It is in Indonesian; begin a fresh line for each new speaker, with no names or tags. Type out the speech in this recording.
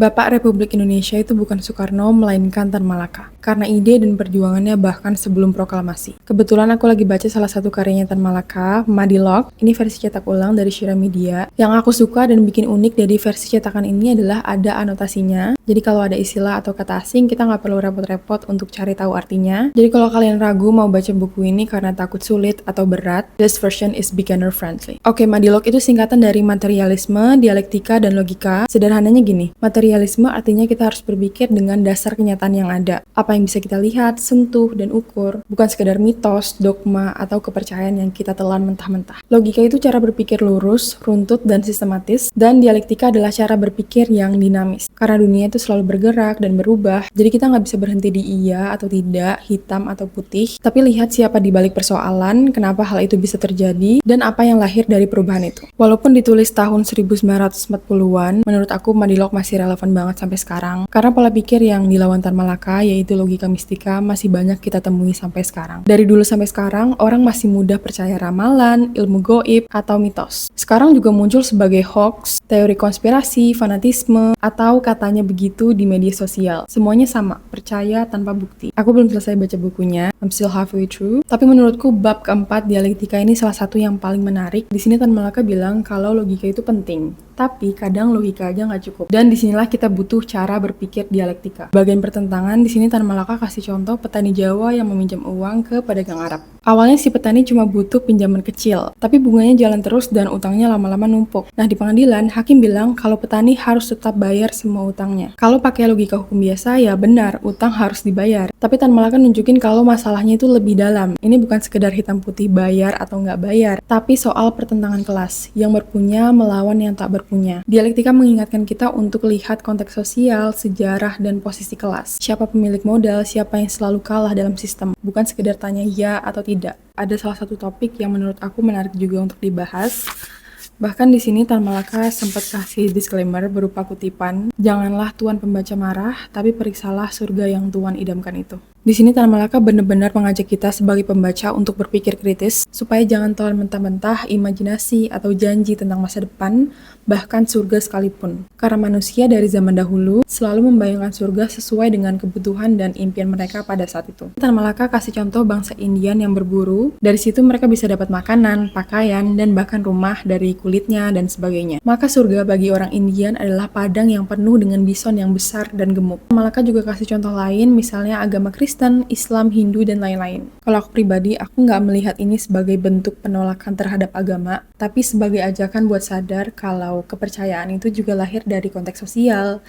Bapak Republik Indonesia itu bukan Soekarno, melainkan Tan Malaka. Karena ide dan perjuangannya bahkan sebelum proklamasi. Kebetulan aku lagi baca salah satu karyanya Tan Malaka, Madilog. Ini versi cetak ulang dari Syira Media. Yang aku suka dan bikin unik dari versi cetakan ini adalah ada anotasinya. Jadi kalau ada istilah atau kata asing, kita nggak perlu repot-repot untuk cari tahu artinya. Jadi kalau kalian ragu mau baca buku ini karena takut sulit atau berat, this version is beginner friendly. Oke, Madilog itu singkatan dari materialisme, dialektika, dan logika. Sederhananya gini, materialisme artinya kita harus berpikir dengan dasar kenyataan yang ada. Apa yang bisa kita lihat, sentuh, dan ukur. Bukan sekedar mitos, dogma, atau kepercayaan yang kita telan mentah-mentah. Logika itu cara berpikir lurus, runtut, dan sistematis. Dan dialektika adalah cara berpikir yang dinamis. Karena dunia itu selalu bergerak dan berubah, jadi kita nggak bisa berhenti di iya atau tidak, hitam atau putih. Tapi lihat siapa di balik persoalan, kenapa hal itu bisa terjadi, dan apa yang lahir dari perubahan itu. Walaupun ditulis tahun 1940-an, menurut aku Madilog masih relevan banget sampai sekarang. Karena pola pikir yang dilawan Tan Malaka, yaitu logika mistika, masih banyak kita temui sampai sekarang. Dari dulu sampai sekarang, orang masih mudah percaya ramalan, ilmu goib, atau mitos. Sekarang juga muncul sebagai hoax, teori konspirasi, fanatisme, atau katanya begitu di media sosial. Semuanya sama, percaya tanpa bukti. Aku belum selesai baca bukunya, I'm still halfway through. Tapi menurutku bab keempat dialektika ini salah satu yang paling menarik. Di sini Tan Malaka bilang kalau logika itu penting. Tapi kadang logika aja nggak cukup. Dan disinilah kita butuh cara berpikir dialektika. Bagian pertentangan, di sini Tan Malaka kasih contoh petani Jawa yang meminjam uang ke pedagang Arab. Awalnya si petani cuma butuh pinjaman kecil, tapi bunganya jalan terus dan utangnya lama-lama numpuk. Nah di pengadilan, hakim bilang kalau petani harus tetap bayar semua utangnya. Kalau pakai logika hukum biasa, ya benar, utang harus dibayar. Tapi Tan Malaka nunjukin kalau masalahnya itu lebih dalam. Ini bukan sekedar hitam putih bayar atau nggak bayar, tapi soal pertentangan kelas, yang berpunya melawan yang tak berpunya. Dialektika mengingatkan kita untuk lihat konteks sosial, sejarah, dan posisi kelas. Siapa pemilik modal, siapa yang selalu kalah dalam sistem. Bukan sekedar tanya ya atau tidak. Ada salah satu topik yang menurut aku menarik juga untuk dibahas. Bahkan di sini Tan Malaka sempat kasih disclaimer berupa kutipan, janganlah tuan pembaca marah, tapi periksalah surga yang tuan idamkan itu. Di sini Tan Malaka benar-benar mengajak kita sebagai pembaca untuk berpikir kritis, supaya jangan telan mentah-mentah imajinasi atau janji tentang masa depan, bahkan surga sekalipun. Karena manusia dari zaman dahulu selalu membayangkan surga sesuai dengan kebutuhan dan impian mereka pada saat itu. Tan Malaka kasih contoh bangsa Indian yang berburu, dari situ mereka bisa dapat makanan, pakaian, dan bahkan rumah dari kulitnya dan sebagainya. Maka surga bagi orang Indian adalah padang yang penuh dengan bison yang besar dan gemuk. Tan Malaka juga kasih contoh lain, misalnya agama Kristen, Islam, Hindu, dan lain-lain. Kalau aku pribadi, aku nggak melihat ini sebagai bentuk penolakan terhadap agama, tapi sebagai ajakan buat sadar kalau kepercayaan itu juga lahir dari konteks sosial,